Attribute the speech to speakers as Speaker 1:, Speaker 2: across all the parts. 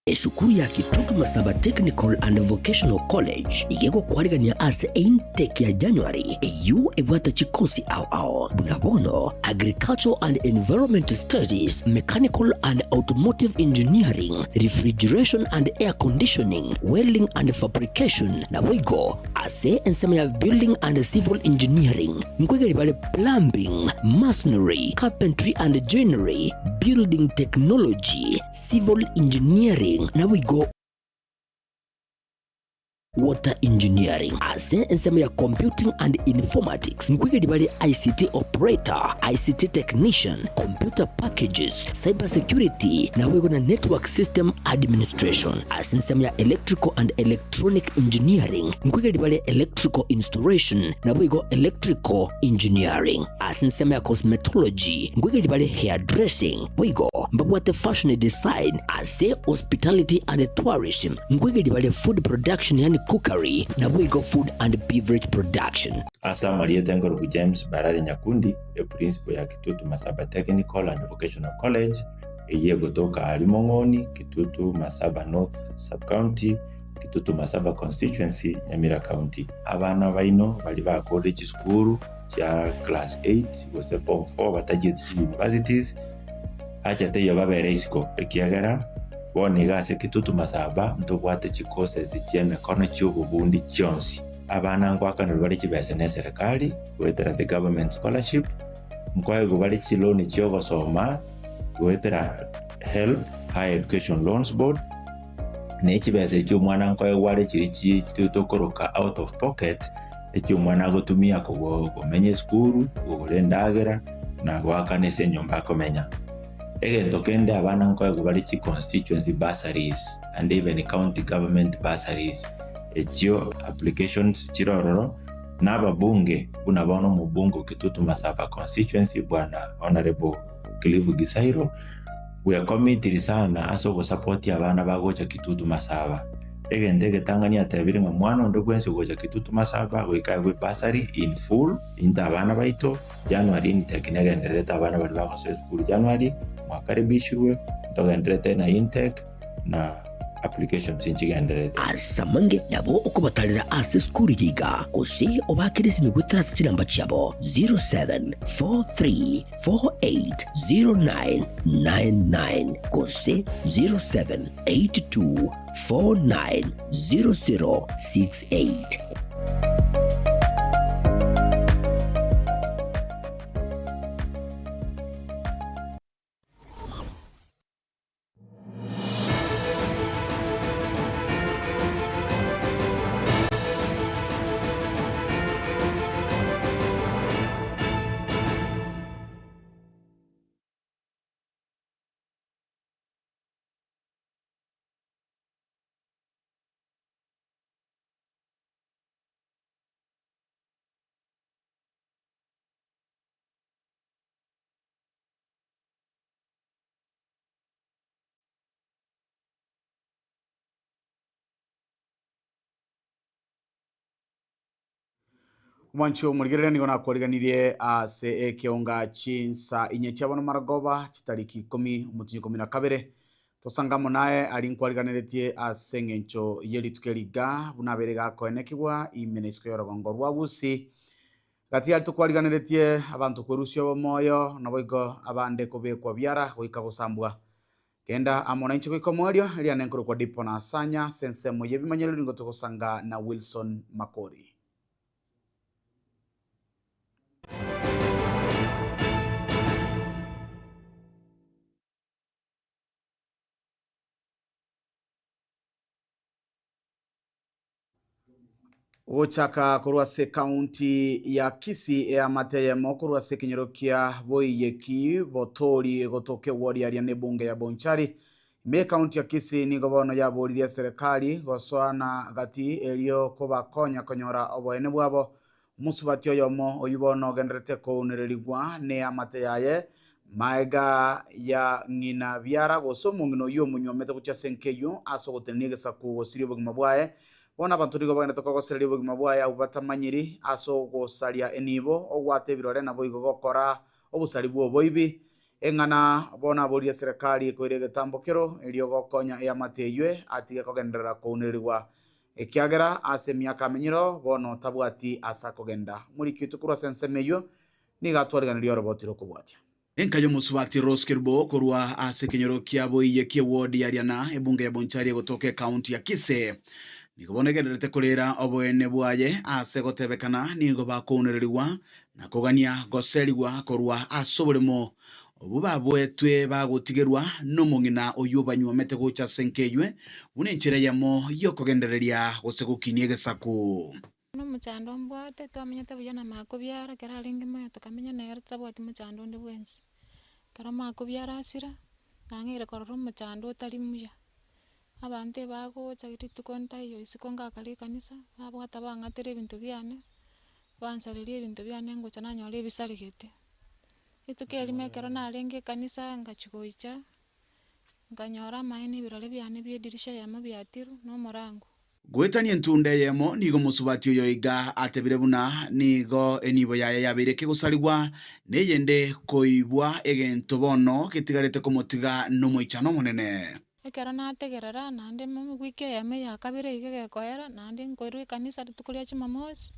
Speaker 1: esukuru ya Kitutu Masaba Technical and Vocational College igego kwarigania ase intake ya January eyu ebwata chikosi ao bunabono Agricultural and Environment Studies, Mechanical and Automotive Engineering, Refrigeration and Air Conditioning, Welding and Fabrication na wigo ase ensema ya Building and Civil Engineering nkwegeli bale Plumbing, Masonry, Carpentry and Joinery, Building Technology, Civil Engineering na wigo Water Engineering ase ensema ya Computing and Informatics nkwegeli bale ICT Operator, ICT Technician, Computer Packages, Cyber Security na wigo na Network System Administration ase ensema ya Electrical and Electronic Engineering nkwegeli bale Electrical Installation na wigo Electrical Engineering ase ensema ya Cosmetology nkwegeli bale Hairdressing wigo mbabwate Fashion Design ase Hospitality and Tourism nkwegeli bale Food Production yani cookery na wigo Food and Beverage Production.
Speaker 2: Asa Maria Tengorogu James Barari Nyakundi e principal ya Kitutu Masaba Technical and Vocational College eye gotoka Alimongoni, Kitutu Masaba North Sub-County, Kitutu Masaba Constituency, Nyamira County. Abana baino bali ba college school ya class 8 gose form 4 batagiye universities ajate yababere isiko ekiagara bone gase Kitutu Masaba ntobwate chikose zicheme kono cy'ububundi cyonsi. Abana ngwakana bali kibese ne serikali wetera the government scholarship mkwego bali chiloni cyogo soma wetera help high education loans board ne kibese cyo mwana nkwayo wale kiri kitokoroka out of pocket ekyo mwana gotumia ko menye school urendagera na gwakane se nyomba komenya egento kende abana nkwayo bali chi constituency bursaries and even county government bursaries ekyo applications chirororo naba bunge bunabono mu bungo Kitutu Masaba constituency bwana honorable Clive Gisairo we are committed sana aso go support abana bagocha Kitutu Masaba egende Tanganyika tabiri ngo mwana ndo gwense gocha Kitutu Masaba we bursary in full inda abana baito January intake negendereta abana bali bakaso school January mwakaribishwe ndogenderete na intake na application sinchigenderete
Speaker 1: asamange nabo okubatalira ase school yiga kose obakirisi ni gutrasa kiramba cyabo 0743480999 kose 0782490068.
Speaker 3: Mwancho murigirira nigo nakoriganirie ase ekionga chinsa inye cyabono maragoba kitariki 10 umutinyo 12 tosangamo naye ari nkwariganiretie ase ngencho yeli tukeliga bunaberega koenekibwa imenesko yorogongo rwabusi gati ali tukwariganiretie abantu kwerusyo bomoyo naboigo abande kobekwa byara goika gusambwa kenda amona incho ikomorio ria nenkoro kwa dipo na asanya sense moye bimanyelo ngo tukosanga na Wilson Makori. Ochaka kurwase county ya Kisii ya mateyemo kurwase kinyerokia boiyeki botori gotoke wori ya nebunge ya Bonchari me county ya Kisii ni gobono ya bori ya serikali goswana gati elio koba konya konyora oboene bwabo umusubatyo yomo oyubono genderete ko unererigwa ne amateyaye maiga ya ngina byara gosomungino yo munyomete kucha senkeyo aso gotenigesa ku gosirio bugima bwaye bona abantu rigo bagenda tokogosera bugima bwaye ubata manyiri aso gosaria enibo ogwate birore nabo igogokora obusari bwo boibi eng'ana bona boria serikali koire getambokero elio gokonya eamateywe atige kogenderera kounerirwa ekiagera ase miaka menyiro bono tabwati asa kogenda muri kitukura sensemeyo nigatwariganĩria robotiro kubwatia
Speaker 4: enkayo musubati Roskerbo korwa ase kinyoro kia boiye kia ward ya Riana ebunge ya Bonchari gotoke county ya Kise nigobonegerete kurira oboene bwaye ase gotebekana nigo bakunererwa na kogania goseriwa korwa asoboremo obu babwetwe bagutigerwa n'omong'ina oyo banywomete gocha senkeywe bune enchera yamo yokogendereria gosegukinie gesaku
Speaker 5: Muchando mbwate twamenyete buya na makobyara kera lingi moyo tukamenya nero tsabwati muchando ndi bwensi kera makobyara asira nangire kororo muchando utali muya abante bagocha gititu konta iyo isikonga kali kanisa abwata bangatire ebintu byane bansalirie ebintu byane ngocha nanyora ebisaligete itukeli kero nalingi kanisa ngachigoicha nganyora maene birole byane byedirisha yamo byatiru no morango
Speaker 4: gwetania ntunde yemo nigo musubati oyo iga atebire buna nigo enibo yaye yabire kigusarigwa neyende koibwa egento bono kitigarete komotiga no moichano monene
Speaker 5: ekero nategerera nande wiki yame yakabire ige gekoera nande nkoirwe kanisa tukulia chimamosi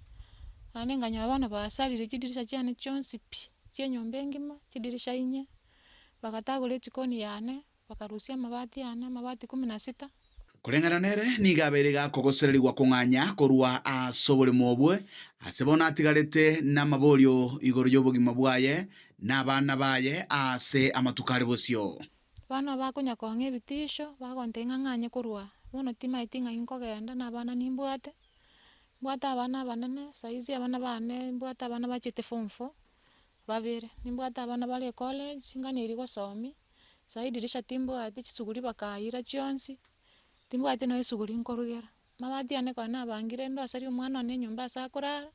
Speaker 5: nande nganya abana basalire chidirisha chiane chonsi pi nyomba engima chidirisha inye bagatagura chikoni yane bakarusia mabati yane mabati 16
Speaker 4: kurengana nere nigabere gakogosererwa kung'anya korwa asobore mobwe asebona atigarete n'amaborio igoro y'obugima bwaye n'abana baye ase amatukare bosio
Speaker 5: bana bakonya konge bitisho bagonte ng'ang'anye korwa bono timaitinga inkogenda n'abana nimbwate mbwata abana banene saizi abana bane mbwata abana bachete form 4 babere nimbwata abana bali college nganiri gosomi saidirisha timbwate chisuguri bakaira chionsi timbwate no esuguri nkorugera mabati ane kona bangire ndo asari umwana one nyumba asakurara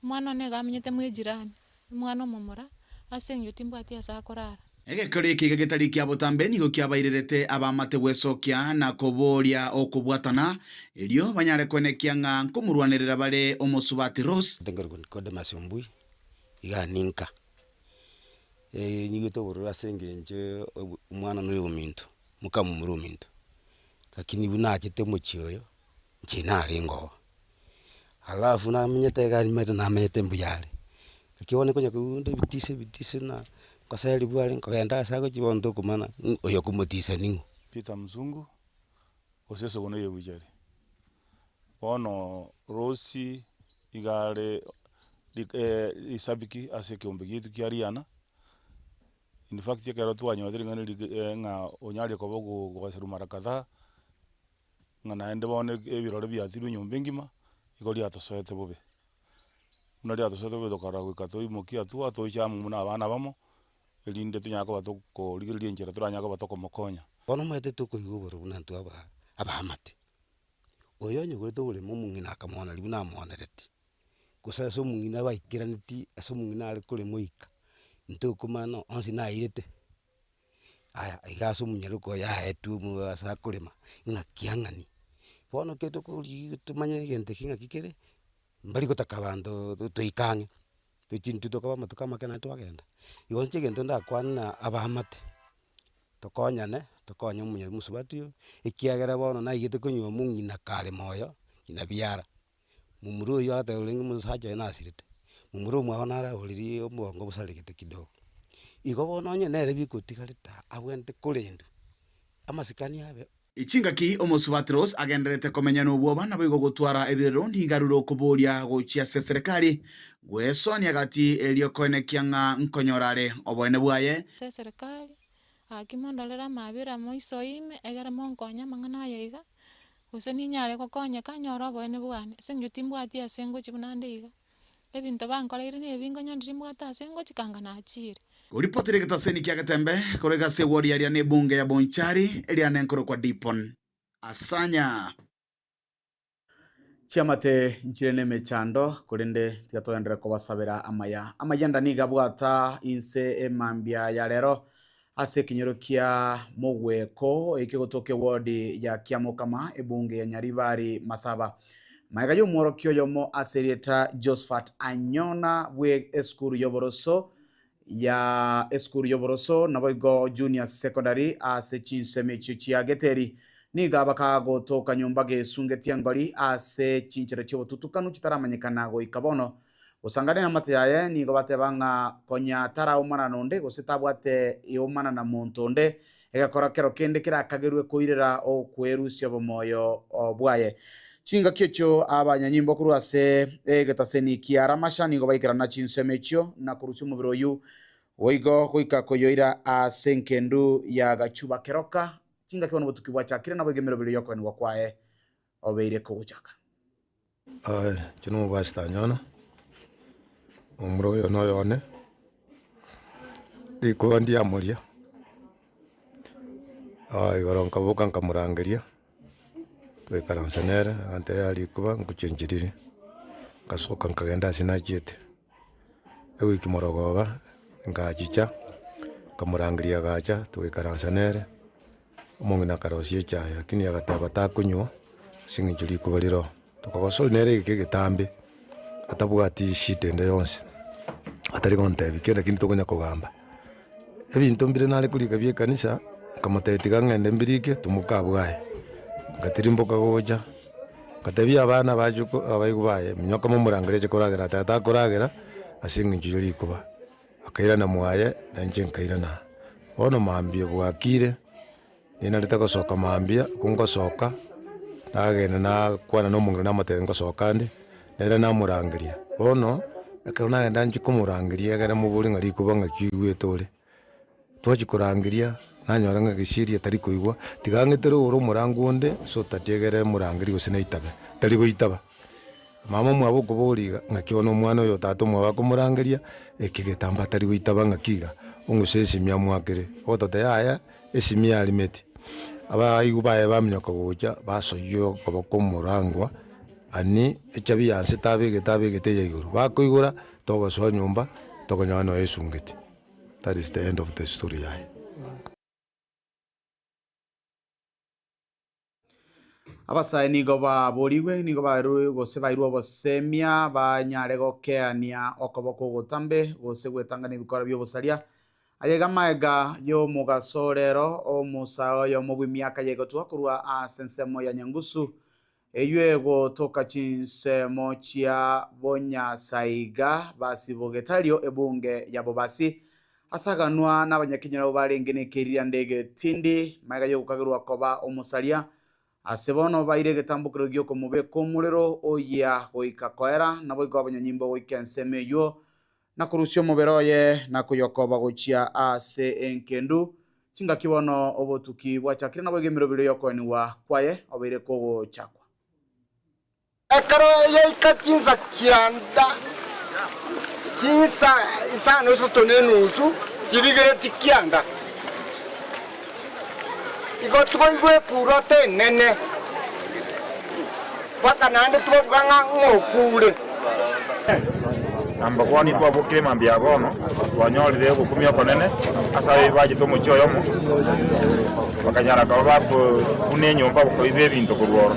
Speaker 5: umwana one gamenyete mwijirani umwana omomora asenyo timbwate asakurara
Speaker 4: egekore iki gitari kia botambe nigo kiabairerete abamate gwesokia na koboria okubwatana elio banyare kwenekia ng'a nkomurwanirira bare omosubati Rose
Speaker 6: tengero kode masimbui iga ninka nyigito borora sengenje umwana no yuminto mukamumuruminto lakini bunachete muchioyo nchina ringo halafu na menyete gari mete na mete mbuyale kione konya kunde bitise na kasali bwale nkagenda sako chibondo kumana oyo kumutisa ningo
Speaker 7: Peter Mzungu oseso gono yebujari ono Rosi igare isabiki ase kiombe gitu kiariana in fact yakero twanyotire ngani nga onyali kobogo goseru marakadha ngana ende bone ebirore byatiru nyombe ngima igori atosoete bobe unari atosoete bobe dokara gwikato imoki atoicha muna abana bamo elinde tunyako batoko ligiririe njera turanyako batoko mokonya
Speaker 6: bono mwete tukoiguboro bunantu abahamate oyo nyugurete bure mumungina akamona libuna amonereti kusaso mungina baikiraniti aso mungina ari kure moika ntukumano onsi nairete aya igaso munyaruko ya etu mu asa kurema ngakiangani bono keto kuri tumanye gente kinga kikere mbali kotakabando tuikange tuchintu tokaba matukama kana twagenda igonche gento ndakwana abahamate tokonyane tokonya munye musubatio ikiagera bono na igite kunywa mungina kale moyo ina biara mumuru yo ate ulingi musaja na asirite mumuru mwa onara uliri omuongo busaligite kidogo igo bono nye nere bikutigarita abwente kurendu amasikani abe
Speaker 4: ichingaki omosubati Rose agenderete komenya n'obwo bana bigo gutwara ebirero ntigaruro kuboria gochia serikali gwesonia gati elio koenekia ng'a nkonyorare obwene bwaye
Speaker 5: serikali akimondolera mabira moiso ime egera monkonya mang'ana yaiga gose ninyare gokonya kanyora obwene bwane senyo timbwati asengo chibunande iga ebinto bankoreire ne ebingonya ndimbwata asengo chikangana achire
Speaker 4: uripotire gitaseni kia gatembe korega se ward ya ne bunge ya Bonchari elia nenkoro kwa Dipon asanya
Speaker 3: chiamate nchirene mechando kurinde tigatondera kobasabira amayanda niga bwata inse emambia ya rero ase kinyoro kia mogweko ikigotoke ward ya Kiamokama ebunge ya Nyaribari Masaba maiga y'umworokio yomo aserieta Josephat Anyona bwe eskuru yoboroso ya eskuru yoboroso nabo igo junior secondary ase chinseme chia geteri niga bakago toka nyumba gesungetia ngori ase chinchera cyo tutukanu chitaramanyekana go ikabono usangane amate yaye nigo batebanga konya tara umana nonde gositabwate iumana na montonde egakora kero kende kirakagerwe koirera o kwerusya bomoyo obwaye chinga kyecho abanyanyimbo kurwase getaseni kiaramasha nigo baikira na chinsemechyo na kurusi umubiro yu oigo koika koyoira asenkendu ya gachuba keroka chinga kibono butukibwa chakire nabo gemero biro yoko ni wakwae obeire ko guchaka
Speaker 8: chino basta nyona umro yo no yone diko ndi amuria goronka boka nkamurangeria twekaransanera ante yali kuba nkuchenjirire kasoka nkagenda sinachete ewiki morogoba ngachicha kamurangeria gacha twekaransanera omongina karosie chaya lakini agataba takunywa singichuri kubaliro tukagosol nere gegetambe atabwati shitende yonse atari kontebi kenda kintu tokonya kugamba ebintu mbire nale kulika bye kanisa kamoteti gangende mbirike tumukabwaye ngatirimboka goja katabia abana bajuko abayigubaye minyoka mu murangire cyo koragera tata koragera asingichuri kuba akaira na mwaye nanje nkaira na ono mambie bwakire nina litako soka mambia kungosoka nagenda na kwana no mungu na matengo soka ndi nera na murangiria ono akana nagenda nchiko murangiria gara mubuli ngari kubanga kiwe tole twachikurangiria nanyora ngagishiria tari kuigwa tigangetero uro murangunde so tatiegere murangiri gusina itabe tari goitaba mama mwabo kuburiga ngakiona umwana uyo tatu mwa kumurangiria ekigitamba tari goitaba ngakiga ungusesi mya mwakire otote aya esimia alimeti aba igubaye bamnyoka goja basoyo koboko murangwa ani echabi yanse tabe gete yiguru bakoigura togo so nyumba togo nyano esungeti. That is the end of the story.
Speaker 3: Abasai nigo baboriwe nigo baru gose bairu bosemia banyarego keania okoboko gotambe gose gwetanga nibikora byo bosaria ayega maega yo mugasorero o musao yo mubimiaka yego twakurwa asensemo ya nyangusu eyego toka chinsemo chia bonya saiga basi bogetario ebunge ya bobasi asaganwa n'abanyakinyana barengene kerira ndege tindi maega yo kukagirwa koba omusaria asebono baire getambukiro gyo komube komurero oya oika koera nabo igabanya nyimbo wikenseme yo nakurusyo muberoye nakuyokoba gochia ase enkendu chinga kibono obotuki bwachakira nabo gemiro biro yokoni wa kwaye obeire ko chakwa
Speaker 9: ekaro yeika chinza kianda chinsa isano sotonenusu chirigere tikianda igotwe purote nene paka nande twoganga ngokure
Speaker 10: amba kwani twabukire mambia gono twanyolire gukumya konene asa baje tumucho yomo bakanyara ka bako unenyomba ko ibe bintu kurworo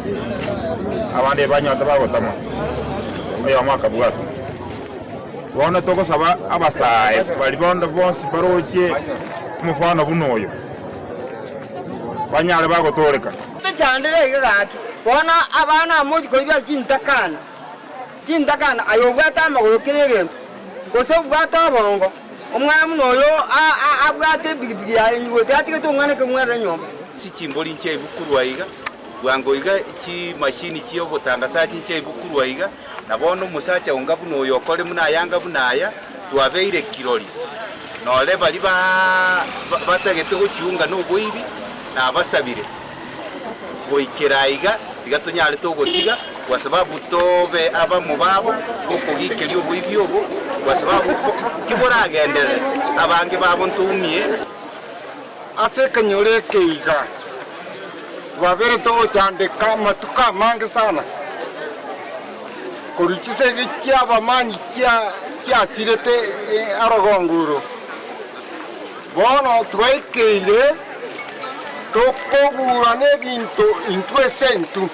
Speaker 10: abande banyota bagotama meya mwaka bwato wona toko saba abasaye bali bondo bonsi baroche mufano bunoyo banyale bagotoreka
Speaker 9: tachandire gaki bona abana moji ko ibya chintakana ayobwata amagoro kiregento gose bwata bongo umwana munoyo abwate bigibigi yaye nyugote atike tungane kumwera nyomba
Speaker 11: chimboli nche bukurwa iga bwango iga chi machine chiyo botanga sachi nche bukurwa iga nabono musacha unga bunoyo okole munayanga bunaya twabeire kirori nole bali batagete gochiunga no boibi na basabire boikeraiga igatunyale togotiga kwa sababu tobe aba mubabo okugikeli obwibyo obo kwa sababu kiboragendere abange babo ntumie
Speaker 9: asekanyore keiga wabere to chandeka matuka mange sana kurichise gichaba manyi chia sirete arogonguro bono twekeire tokogura nebintu intwesentu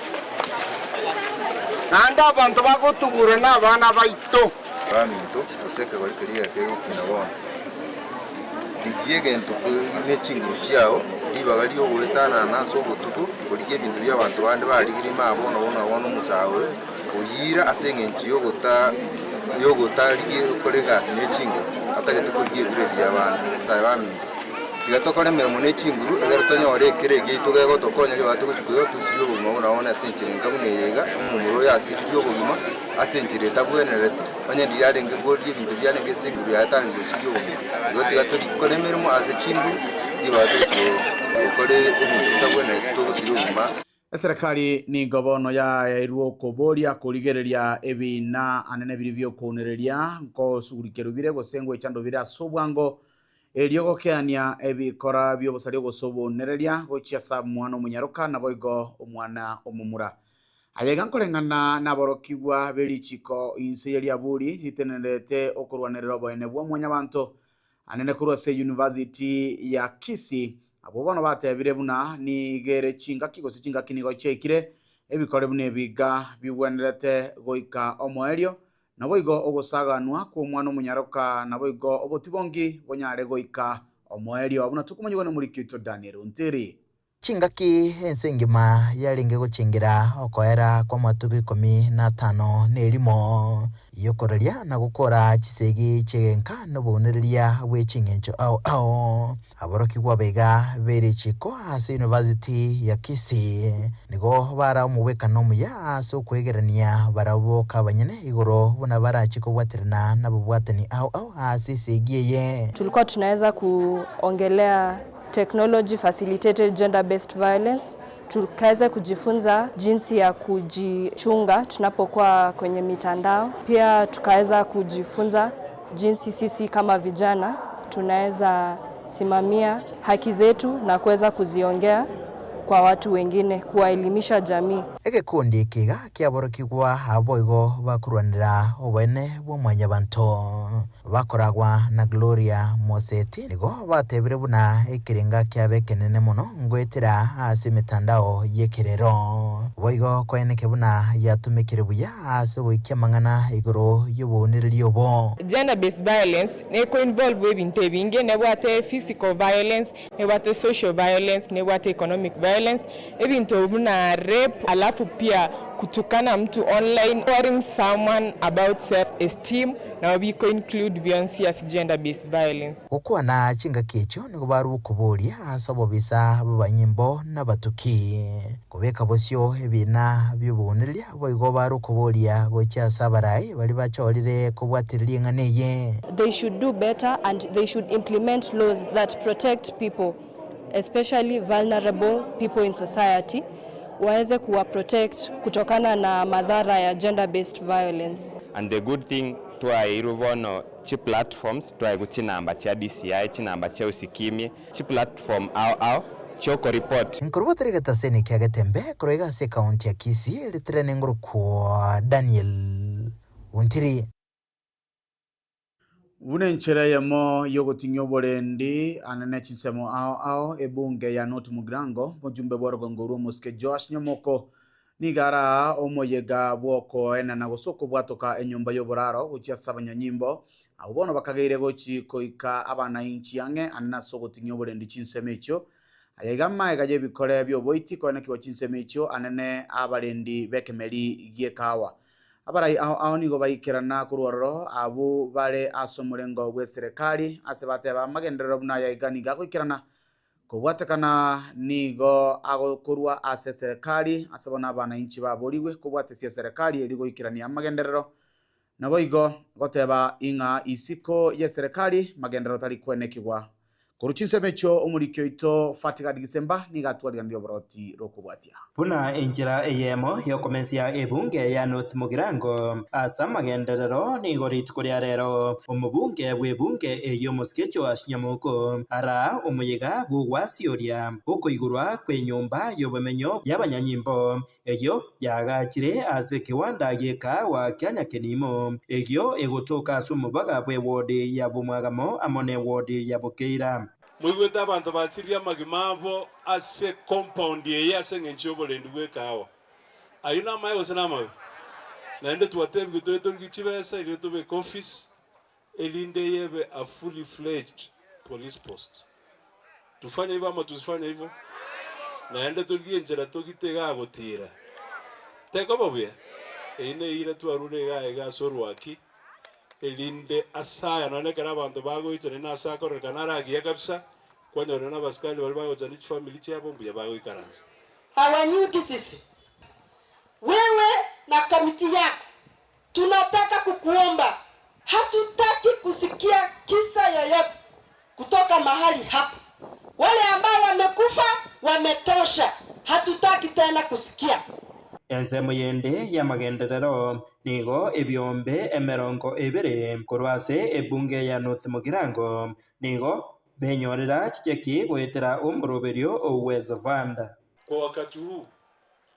Speaker 9: nanda abantu bagotugura n'abana baito
Speaker 11: baminto oseka bari kiriya kego kinabona
Speaker 12: igento n'ekinguru kyao libagali ogwetana naso obutuku kuliga ebintu by'abantu bandi baligirima abono bona omusawe oyira ase eng'encho yogota ligikore gasi n'ekinguru atagete kuliga ebire by'abantu tabaminto tigatokora emirimo n'ekinguru egero tonyore ekere gitu gego tokonya gibate gochikuyo tusiri obugima bonabona ase enchirenga buneyega omumuro yasiriri obugima ase enchire tabwenerete banyendiri arenge gorie ebintu byanenge ase enguru yatange gusiri obugima igo tigatorikora emirimo ase ekinguru dibate okore ebintu bitabwenerete togosiri obugima.
Speaker 3: Eserikali ni gobono yairwo koboria kurigereria ebina anene biri byokunereria nko sugurikero bire gosengwe echando bire asobwango eriogokeania ebikora byobosari gosobonereria gochiasa mwana omunyaruka nabo igo omwana omumura ayega nkorengana naborokigwa berichiko inse ya buri hitenerete okurwanerera oboene bwa mwanyabanto anene kurose University ya Kisii abo bano batebire buna ni gere chinga kigosi chinga kinigo chekire ebikore bune biga bibwenerete goika omoerio nabo igo ogosaganwa ku mwana omunyaruka nabo igo obotibongi bonyare goika omoerio abuna tukumanyi bano muri kito Daniel Onteri
Speaker 13: chingaki ensengima yalinge guchingira okoera kwa matuku 15 nerimo yokoreria na gukora chisegi chegenka no bonereria wechingencho ao aboroki kwa bega bere chiko ase University ya Kisii nigo bara muweka no muya so kwegerania barabo kabanyene igoro bona bara chiko waterna na bubwatani ao ase segiye
Speaker 14: tulikuwa tunaweza kuongelea technology facilitated gender based violence. Tukaweza kujifunza jinsi ya kujichunga tunapokuwa kwenye mitandao. Pia tukaweza kujifunza jinsi sisi kama vijana tunaweza simamia haki zetu na kuweza kuziongea kwa watu wengine, kuwaelimisha jamii.
Speaker 13: Ege kundi kiga kiaborokigwa aboigo bakurwanira obene bw'omwanyabanto bakoragwa na Gloria Moseti nigo batebire buna ekirenga kyabekenene muno ngwetera ase mitandao yekerero boigo kweneke buna yatumikire buya ase goikia mang'ana igoro yoboneririo bo.
Speaker 15: Gender based violence neko involve ebintu ebinge ne bwate physical violence ne bwate social violence ne bwate economic violence ebintu buna rape alafu pia kutukana mtu online, worrying someone about self-esteem na biko include beyond as gender based violence.
Speaker 13: Okuwa na chinga kecho nigo baru kuboria asabo bisa babanyimbo na batuki kubeka bosyo ebina byobonelya boigo baru kuboria gocha sabarai bali bachorire kubwatiriria nganeye.
Speaker 14: They should do better and they should implement laws that protect people, especially vulnerable people in society, waweze kuwa protect kutokana na madhara ya gender based violence.
Speaker 16: And the good thing to airuvono chi platforms to aiguchinamba cha DCI chinamba cha usikimie chi platform au choko report
Speaker 13: nkuruboterega taseni kyagetembe kurega se county ya Kisii litrene nguru kwa Daniel Ontiri.
Speaker 3: Une nchere yemo yogotinyo borendi anene chinsemo ao ebunge ya North Mugirango mujumbe borgo nguru muske Josh Nyomoko nigara omoyega bwoko ena na gusoko bwatoka enyumba yoboraro gucia sabanyanyimbo abono bakageire gochi koika abana inchi yange anena sogotinyo borendi chinsemecho ayegama egaje bikore byo boiti ko neki chinsemecho anene abarendi bekemeri giekawa abarai aho nigo bayikirana kurwaro abo bare asomurengo gwe serikali asebate ba magenderero buna ya igani gakwikirana kubwatekana nigo ago kurwa ase serikali asabona abana inchi baboriwe kubwatesia serikali erigo ikirania magenderero nabo igo goteba inga isiko ya serikali magenderero tali kwenekigwa kuruchinsemecho omurikyo ito fatika Disemba nigatwalira ndio boroti rokubwatia
Speaker 17: buna enjira eyemo yokomensia ebunge ya North Mugirango asa magenderero ni gorit kuria rero omubunge bwebunge eyo muskecho wa Nyamoko ara omuyiga bugwasioria uko igurwa kwe nyumba yobumenyo y'abanyanyimbo eyo yagachire ase kiwanda yeka wa Kenya Kenimo eyo egotoka sumubaga bwe wodi ya Bumwagamo amone wodi ya Bukeira
Speaker 18: Mwigweta abantu basiria magimavo ase compound ye ase ngencho bolendu gwekawa ayuna mayo sanama naende tuwatevi kutoeto ngichibesa ile tobe office elinde yebe a fully fledged police post. Tufanye hivyo ama tusifanye hivyo? Naenda tulie njera tugitega gutira. Teko bobia. Ine ire twarure ga sorwaki. Elinde asaya nonekera abantu bagoitse na asaka rekana agia kabisa. Kwanyora na baskali bali bagoza ni family chabo mbuya bagoikaranza.
Speaker 19: Hawanyuki sisi. Wewe na kamiti yako tunataka kukuomba, hatutaki kusikia kisa yoyote kutoka mahali hapa. Wale ambao wamekufa wametosha, hatutaki tena kusikia.
Speaker 17: Ensemo yende ya magenderero nigo ebyombe emerongo ebere korwase ebunge ya North Mugirango nigo benyorera chicheki gwetera umuroberio Uwezo Fund.
Speaker 18: Kwa wakati huu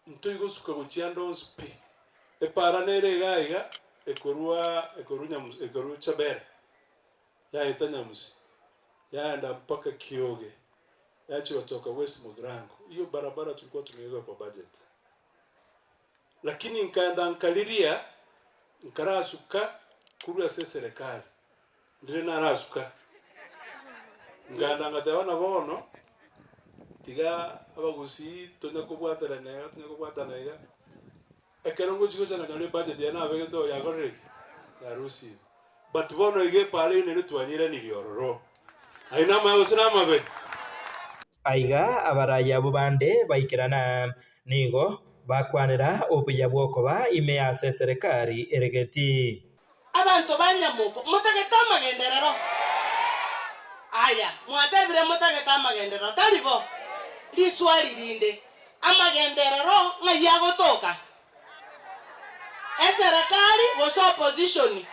Speaker 18: mtoigo suka gochiando spe epara nere gaiga ekoru chabere ya itanyamusi ya enda mpaka Kioge ya chiwatoka West Mugirango. Hiyo barabara tulikuwa tumeweka kwa budget, lakini nkaenda nkaliria nkarasuka kurua se serikali ndire narasuka nganda ngatabana bono tiga abagusi tonya kubwatana iga ekerongo chiko chana nyale budget yana abegeto ya gorre ya rusi but bono ige pale ne twanyira ni riororo aina mayo sina mabe
Speaker 17: aiga abaraya bubande baikirana nigo bakwanira obuya bwokoba ime ya serikali eregeti
Speaker 19: abantu banyamuko mutageta magenderero aya mwatebire mutageta magenderero talibo liswali linde amagenderero ngayagotoka serikali was opposition.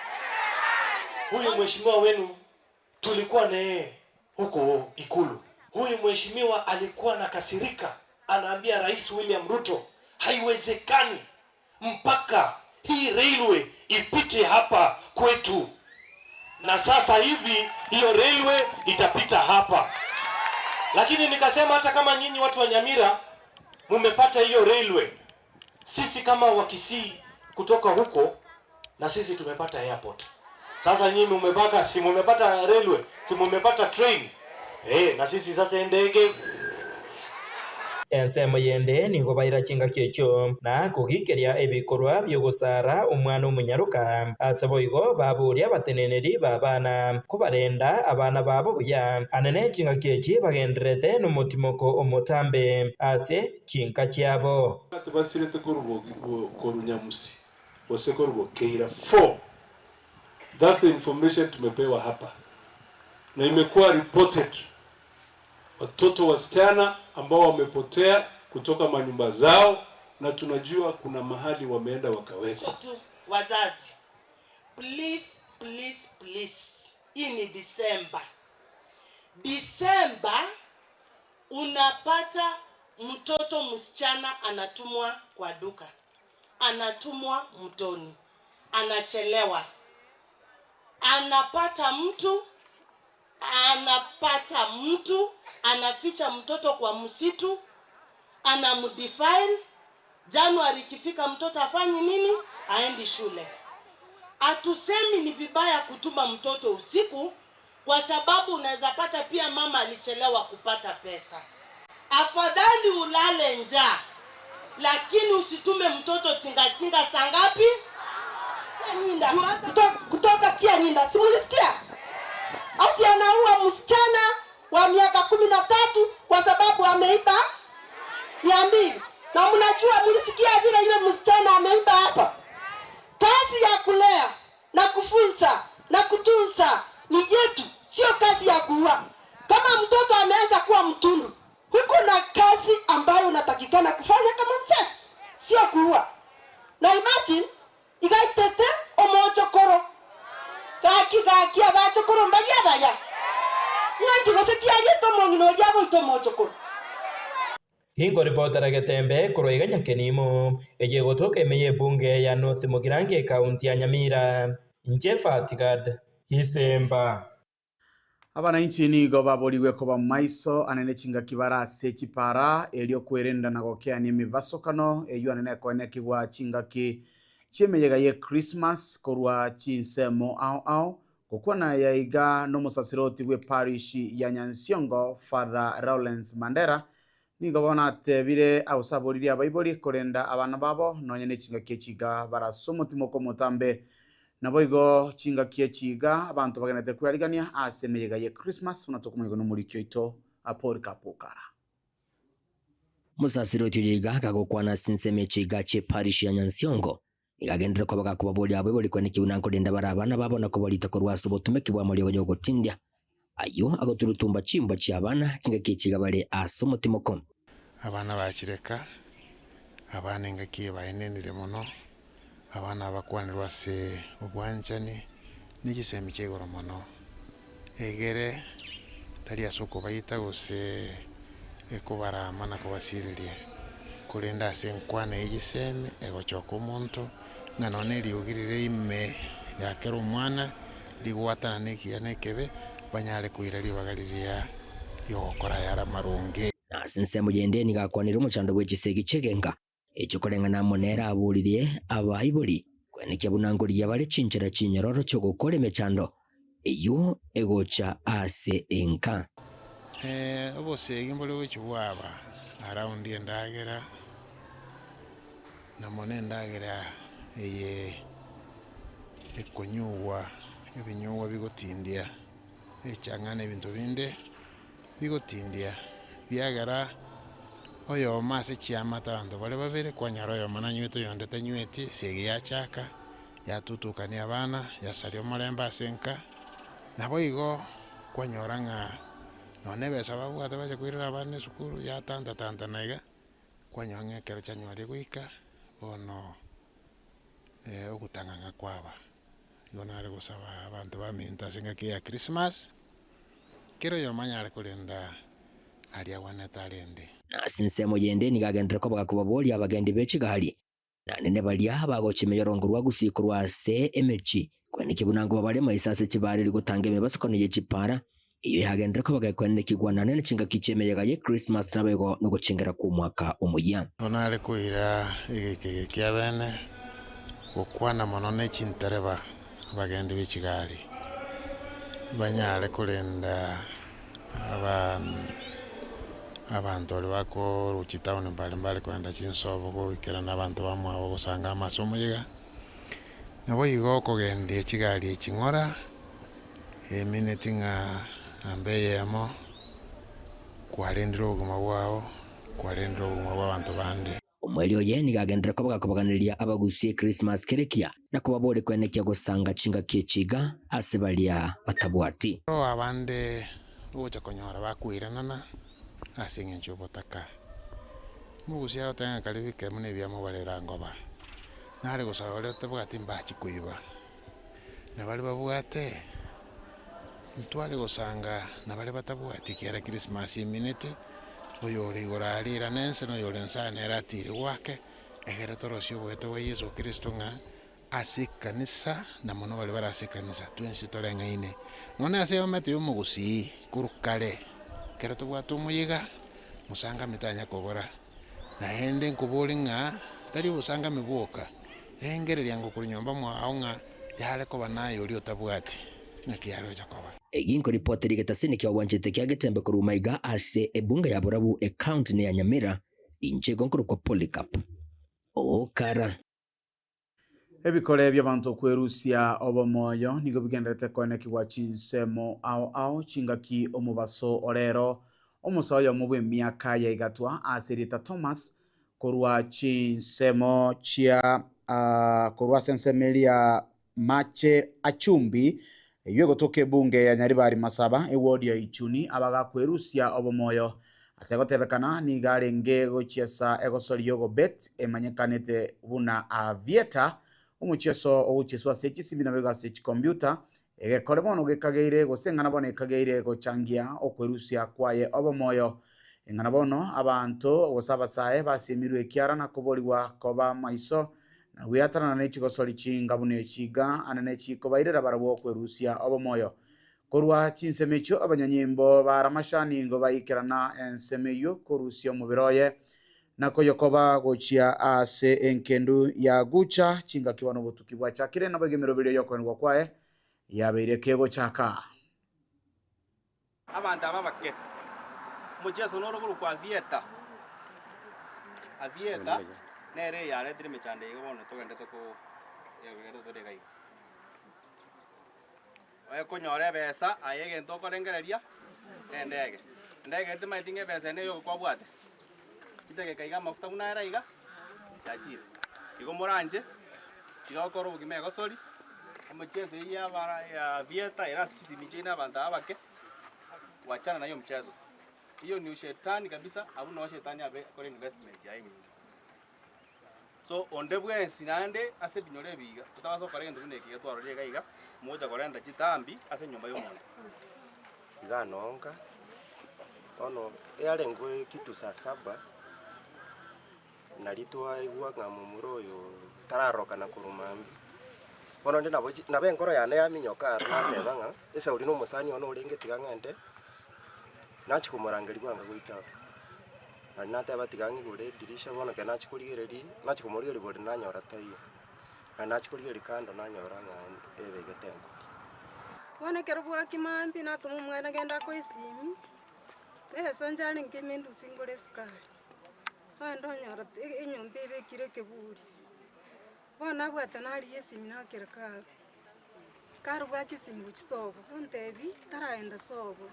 Speaker 20: Huyu mheshimiwa wenu tulikuwa naye huko Ikulu. Huyu mheshimiwa alikuwa na kasirika, anaambia Rais William Ruto haiwezekani mpaka hii railway ipite hapa kwetu, na sasa hivi hiyo railway itapita hapa. Lakini nikasema hata kama nyinyi watu wa Nyamira mumepata hiyo railway, sisi kama Wakisii kutoka huko na sisi tumepata airport. Sasa nyinyi mmepaka, si mmepata railway, si mmepata train. Na sisi sasa ndege.
Speaker 17: Ensemo yende nigo baira chinga kyecho na kugikiria ebikorwa byogosara umwana umunyaruka asaboigo baburia bateneneri babana kubarenda abana babo buya anene chinga kyechi bagenderete n'umutimoko omutambe ase chinga cyabo
Speaker 18: basirete korunyamusi osekorwo keira 4. That's the information tumepewa hapa na imekuwa reported. Watoto wasichana ambao wamepotea kutoka manyumba zao na tunajua kuna mahali wameenda wakaweka.
Speaker 19: Wazazi, please, hii ni December unapata mtoto msichana anatumwa kwa duka, anatumwa mtoni, anachelewa, anapata mtu anaficha mtoto kwa msitu, anamdefile. Januari ikifika mtoto afanye nini? Aendi shule. Atusemi ni vibaya kutuma mtoto usiku, kwa sababu unaweza pata pia mama alichelewa kupata pesa. Afadhali ulale njaa, lakini usitume mtoto tingatinga saa ngapi? Nyinda kutoka kia Nyinda, simulisikia? Ati anaua msichana wa miaka 13 kwa sababu ameiba 200. Na mnajua, mlisikia vile yule msichana ameiba hapa. Kazi ya kulea na kufunza na kutunza ni yetu, sio kazi ya kuua. Kama mtoto ameanza kuwa mtundu, huko na kazi ambayo unatakikana kufanya kama mzazi, sio kuua. Na imagine igaitete omochokoro gaki abachokoro mbali abaya nganti gosekia rieto mongino ryabo itomochokoro.
Speaker 17: Hingo ripotera Getembe kuroiga nyakenimo eje gotoka emeye bunge ya North Mugirango kaunti ya Nyamira. Fatigad Hisemba
Speaker 3: Abananchi nigo baboriwe koba maiso anene chinga kibarase chipara elio kwerenda na gokea ni mivasokano eyo anene koene kigwa chinga ki chimeyega ye Christmas korwa chinsemo au gukwana yaiga n'umusasiroti we parish ya Nyansiongo Father Lawrence Mandera nigo bona atebire awusaburiria abayibori kurenda abana babo nonye n'ekingakie kiga barasoma umutima ko mutambe nabo igo kingakie kiga abantu bagenete kwirigania asemeyega ye Christmas unatokumwigo n'umurikyo ito Paul Kapukara.
Speaker 1: Musasiroti yiga kagokwana sinseme kiga che parish ya Nyansiongo igagendera ko bagakubaburira abayibori kwane kibuna kurenda barabana babona ko barita ko rwaso botumeke bwa muri yo gotindya ayo agoturutumba chimba cyabana kingakie kiga bare asoma umutima ko
Speaker 21: abana bakireka abana ingakiye bayenenire muno abana bakwanirwa se ubwanjani n'igisemi cyegoro muno egere tari asoko bayita gose ekubara mana ko basiririe kurenda se nkwana igisemi ego choko muntu nganone liugirire ime yakero mwana ligwatana nekiya nekebe banyale kuira libagaliria yokora yara marunge
Speaker 1: Sinse mugende nigakwanira umucando w'egisegi cegenga eco korengana monera aburirie abayibori kweneke bunanguri yabare cinjira cinyororo cyo gukora imecando iyo egocha ase enka
Speaker 21: obosegi mbole w'ekibwaba around endagera namone endagera eye ekonyuwa ebinyuwa bigotindia echangana ebintu binde bigotindia biagara oyo mase chiama tanto bale babere kwanyaro yo mananyweto yondete nyweti sege ya chaka ya tutukania abana ya salio maremba senka nabo igo kwanyoranga none besa babwate baje kwirira abana sukuru ya tanta naiga kwanyonge kero chanywali gwika bono ogutanganga kwaba yonare gusaba abantu baminta singa ya Christmas kero yo manyare kurenda aria wana talende
Speaker 1: sinse mugende nigagendera ko bagakubabori abagende becigahari nanene balia bagochimeyorongorwa gusikurwa se emechi kweneke bunango babare maisase kibari gutanga imebasokoniye kipara iyo yagendera ko bagakwenene kigwana nene cinga kichemeyega ye Christmas nabego no gucengera ku mwaka umuya
Speaker 21: onare kuira igeke kyabene okwana monone cintareba abagende becigari banyale kurenda abantu bako ruchitaone mbali kwenda chinsobo ko ikera nabantu bamwe abo gusanga amasomo yiga nabo yigo kogende kigali ekingora eminute nga ambeyemo kwarendiro guma bwao kwarendiro guma bw'abantu bande
Speaker 1: umweli oye nigagendera ko bagakobaganiriya abagusiye Christmas kerekia nakubabore kwenekia gusanga cinga kieciga asebalia batabwati
Speaker 21: abande ucha konyora bakwiranana asinge chobotaka mugusia otanga kalibike mune bya mubalera ngoba nare gusabale tabwati mbachi kuiba nabali babwate ntwale gusanga nabali batabwati kera Christmas minute oyo uri gorarira nense no yolensa neratiri wake egere torosio bweto wa Yesu Kristo nga asikanisa na muno bali barasikanisa twensi tolenga ine none ase omete umugusi kurukale kero tubwatu muyiga musanga mitanya kobora na ende nkubulinga tari usanga mibuka rengererya ngo kuri nyomba mwaunga yale ko banayo uri otabwati nakiyalo jakoba
Speaker 1: eginko reporteri getasini kya wanjete kya getembe kurumaiga ase ebunga ya burabu account ne ya Nyamira inche gonkuru kwa Polycarp okara
Speaker 3: ebikole by'abantu kwerusia obomoyo nigo bigenderete konekibwa chinsemo ao chingaki omubaso orero omusoyo mubwe miaka ya igatwa asirita Thomas korwa chinsemo chia korwa sensemelia mache achumbi eyo gotoke bunge ya Nyaribari Masaba ewodi ya Ichuni abaga kwerusia obomoyo asegotebekana ni garenge gochiesa egosoriyo go bet emanyekanete buna avieta umucheso ogucheswa sechisimi na bega sech computer egekore bono gekageire gosengana bono ekageire gochangia okwerusia kwaye obomoyo engana bono abantu gosabasae basimirwe kiara na kuboriwa koba maiso na wiatana na chigosori chinga bune chiga anane chiko bairera barabo kwerusia obomoyo korwa chinsemecho abanyanyimbo baramashani ngo bayikerana ensemeyo korusio mubiroye nako yokoba gochia ase enkendu ya gucha chinga kiwano butukibwa chakire na bagemero bile yokonwa kwae yabeire kego chaka
Speaker 2: abantu ababake muchezo n'oruguru kwa Vieta avieta nere yare dire mechande igono togende toko yabere todega igo oye konyore besa ayege ntoko rengereria endege ndege tinge besa neyo kwa bwate kitege kaiga mafuta munara iga chachire igo moranje igakoro bugime gosori amuchezo iya bara ya Vieta irasikisi michina abantu abake wachana na hiyo mchezo. Hiyo ni ushetani kabisa, abuna shetani abe kwa investment ya nyingi. So ondebwe sinande ase binyore biga. Tutabaso kare ndu ne kiga twaro rega iga. Moja korenda chitambi ase nyumba yo mwana.
Speaker 22: Iga nonga. Ono yale ngwe kitu saa 7. Nalitwa igwa ngamumuro yo tararoka na kurumambi. Ono ndi nabe nkoro yane yaminyoka arate banga. Esa uri no musani ono uringe tigangende. Nachi kumurangeri bwanga gwita ari nata batigangi gure dirisha bona ke nachi kurigereri nachi kumurigeri bode nanyora tayi na nachi kurigeri kando nanyora ngani ebe getengo
Speaker 23: bona kero bwa kimambi natumu mwana genda ko isimi esa njali nkimindu singore sukari ando nyora inyombe ebe kire keburi bona bwata nali yesimi nakira karu bwa kisimu chisobo ontebi taraenda sobo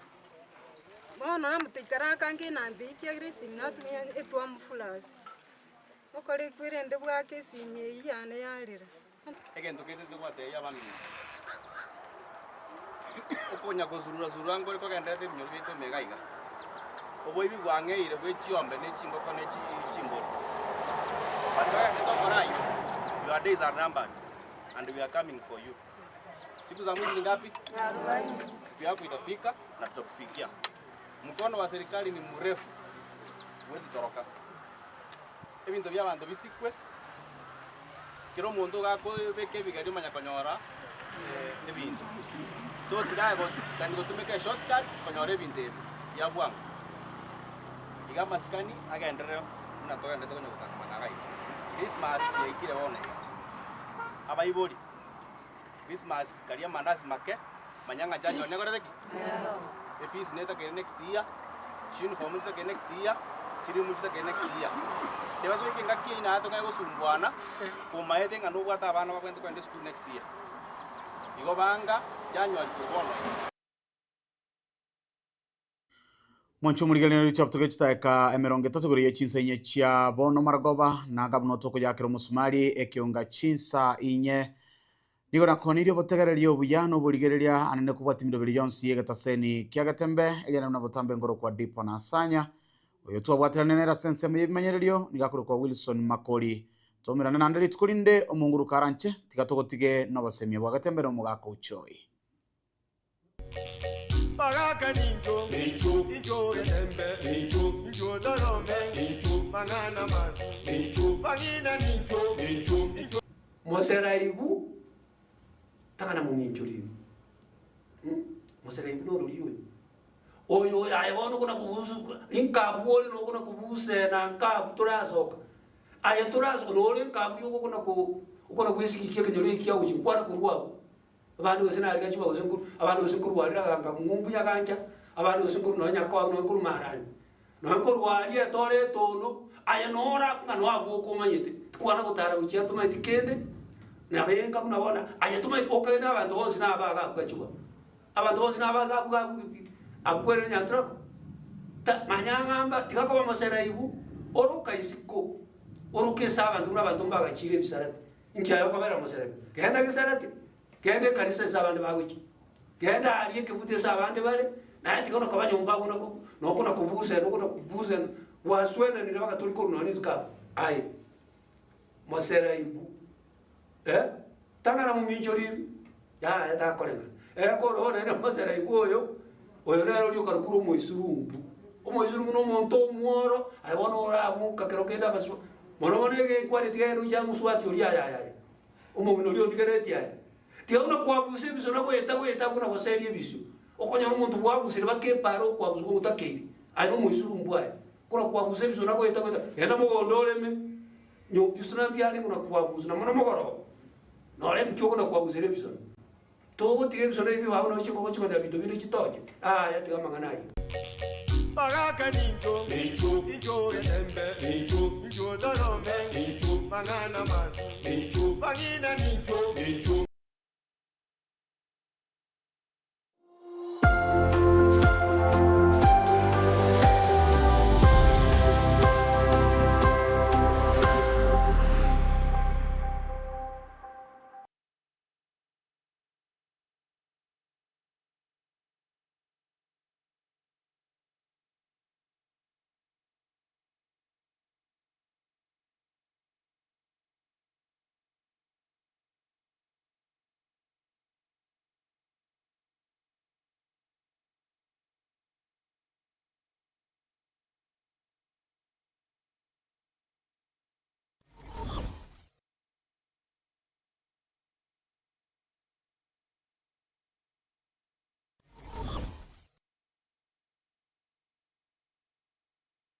Speaker 23: bona namutikara kange nambi kyagirisi natumye etwa mufulasi okore kwirende bwake simye yane yarira
Speaker 2: egento kete twate yabami okonya gozurura ngore ko genda te nyobe to megaiga oboibi bwangeire bwe chiombe ne chingo ko ne chimbo bandaya to korayo your days are numbered and we are coming for you siku za mwezi ngapi? 40. Siku yako itafika na tutakufikia. Mkono wa serikali ni mrefu, huwezi toroka. Ebintu bya bantu bisikwe kiro mundu gako beke bigari manyakonyora ebintu so tigago kandi gotumeka shortcut konyora ebintu ya bwangu igama sikani agendere unatoka ndete konyo kutamana gai Christmas ya ikire wone abayibori Christmas kariya mandazi make manyanga janyo negoreki fees neta ke next year uniform neta ke next year chiri mujita ke next year tebazo ikinga kina ato ngayo sumbwana kumaete ngano gwata abana bakwende kwende school next year igo banga janyo alikubono
Speaker 3: Mwancho murigalino chaptoke chitaeka emeronge tatogoriye chinsa inye chia bono maragoba na gabno toko yakiro musumari ekionga chinsa inye nigo nakonirio botegererio buyano burigereria anene kubwatimiro biri yonsi yegataseni kiagatembe eliana na botambe ngoro kwa dipo na asanya oyo twabwatirane nera sense memenyererio nigakuru kwa Wilson Makori tomirana nandeli tukurinde omunguru karanche tigatogotige no basemye bwagatembe no mugako uchoi
Speaker 24: Pagaka ninjo, ninjo getembe, ninjo dorome, mangana man, pagina ninjo.
Speaker 25: Moseraibu, takana muninjo libu. Moseraibu no liyo. Oyo ayebono kuna kubusu, inkabu wole no kuna kubuse na inkabu turasoka. Aya turasoka no wole inkabu liyo kuna kuisiki kia kenyole kia uchi kwa kuruwa. Abantu bose nari gachiba usenkuru abantu bose nkuru warira ganga ngumbu yakanja abantu bose nkuru no nyakwa no nkuru marani no nkuru wari etore tono aya nora ngano abo komanyete twana gutara uchi atuma itikende na benga kuna bona aya tuma okenda abantu bose nabaga gachiba abantu bose nabaga akwere nyatra ta manyangamba tikako bamasera ibu oroka isiko oroke saba ndura abantu mbaga chire bisarate inkyayo kabera masera genda gisarate kende kanisa sabande bagiki kenda aliye kebute sabande bale na ati kono kabanya umbago no kuna kubuza waswena ni baka tuliko no nizika ai mosera ibu tangana mu minjori ya ta kolenga ko ro na mosera ibu oyo na ro ka kuru mu isurumbu no monto muoro ai bono ora mu kakero kenda baso mono ge kwani tigero ya muswati ori ya umo bino lyo digereti ya tia una kwabuse biso na kweta kuna boseri biso okonya umuntu bwabusire bakeparo kwabuze utakeri ayo muisuru mbwaye kuna kwabuse biso na kweta yenda mugondoleme nyo biso na byali kuna kwabuze na mona mogoro no le mcyo kuna kwabusire biso Togo tiga bisoro ibi wa una chiko chiko da bito bile chitoje. Ya tiga manganai.
Speaker 24: Bagaka ninjo, ninjo rembe, ninjo dorome, mangana man, bangina ninjo.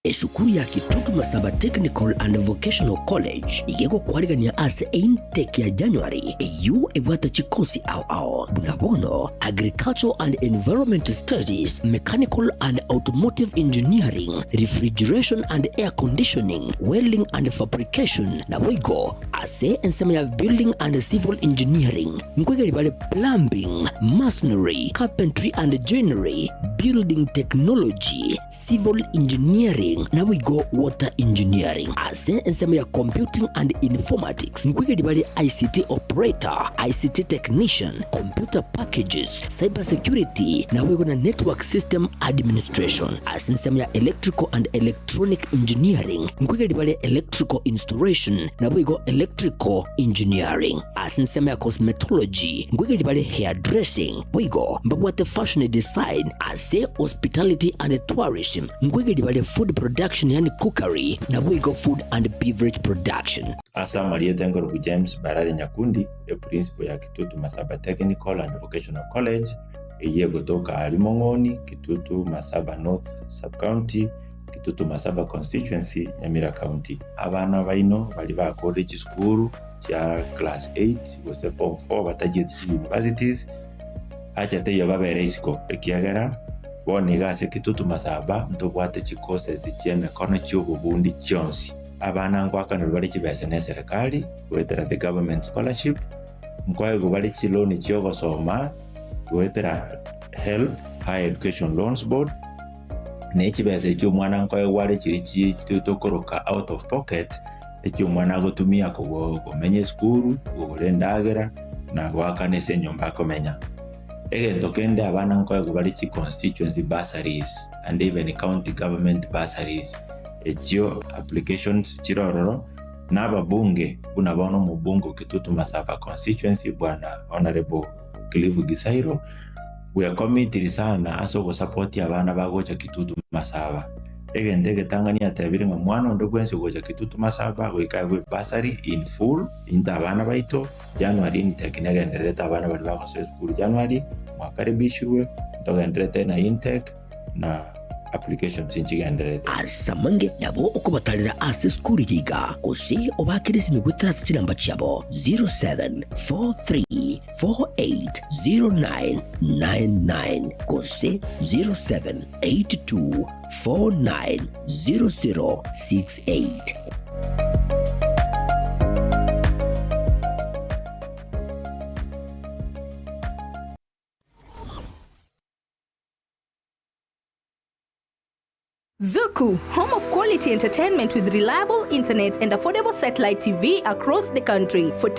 Speaker 1: Esukuru ya Kitutu Masaba Technical and Vocational College igeko kwarigania ase intake ya January eyu ebwata chikosi ao bunabono Agricultural and Environment Studies, Mechanical and Automotive Engineering, Refrigeration and Air Conditioning, Welding and Fabrication na wigo ase ensema ya Building and Civil Engineering ngwegeli bale Plumbing, Masonry, Carpentry and Joinery, Building Technology, Civil Engineering na we go Water Engineering. Ase ensema ya Computing and Informatics ngwegeli bale ICT Operator, ICT Technician, Computer Packages, Cyber Security na we go na Network System Administration. Ase ensema ya Electrical and Electronic Engineering ngwegeli bale Electrical Installation na we go Electrical Engineering. Ase ensema ya Cosmetology ngwegeli bale Hairdressing we go mbabwate Fashion Design. Ase Hospitality and Tourism ngwegeli bale Food Production yani cookery na we go Food and Beverage Production.
Speaker 4: Asa Marieta Ngorogu James Barare Nyakundi, a principal ya Kitutu Masaba Technical and Vocational College, eye gotoka Alimongoni, Kitutu Masaba North Sub-County, Kitutu Masaba Constituency, Nyamira County. Abana baino bali ba college school cha class 8 was a form 4 batajet universities. Acha teyo babere isko ekiagera boniga se Kitutu Masaba ntobwate chikose zichene kono chubu bundi chonsi. Abana ngwakana bali chibese ne serikali wetera the government scholarship mkwaye gubali chiloni chiogo soma wetera help higher education loans board ne chibese cyo mwana nkwaye wale chirichi tutokoroka out of pocket ekyo mwana gotumia ko menye school gurendagera na gwakane se nyomba komenya egento kende abana nkwaye gubali chi constituency bursaries and even county government bursaries ekyo applications chirororo naba bunge unabono mu bungo Kitutu Masaba constituency bwana honorable Clive Gisairo we are committed sana aso go support abana bagocha Kitutu Masaba egende getangania tabiri ngo mwana ndo gwense gocha Kitutu Masaba wekawe bursary in full inda abana baito January intake nagendereta abana bali bakaso school January mwakaribishwe ndogendereta na intake na application sinchigendereta
Speaker 1: asamange nabo okubatalira ase school yiga kose obakirisi migwetera sinamba cyabo 0743480999 kose 0782490068.
Speaker 5: Zuku, home of quality entertainment with reliable internet and affordable satellite TV across the country. For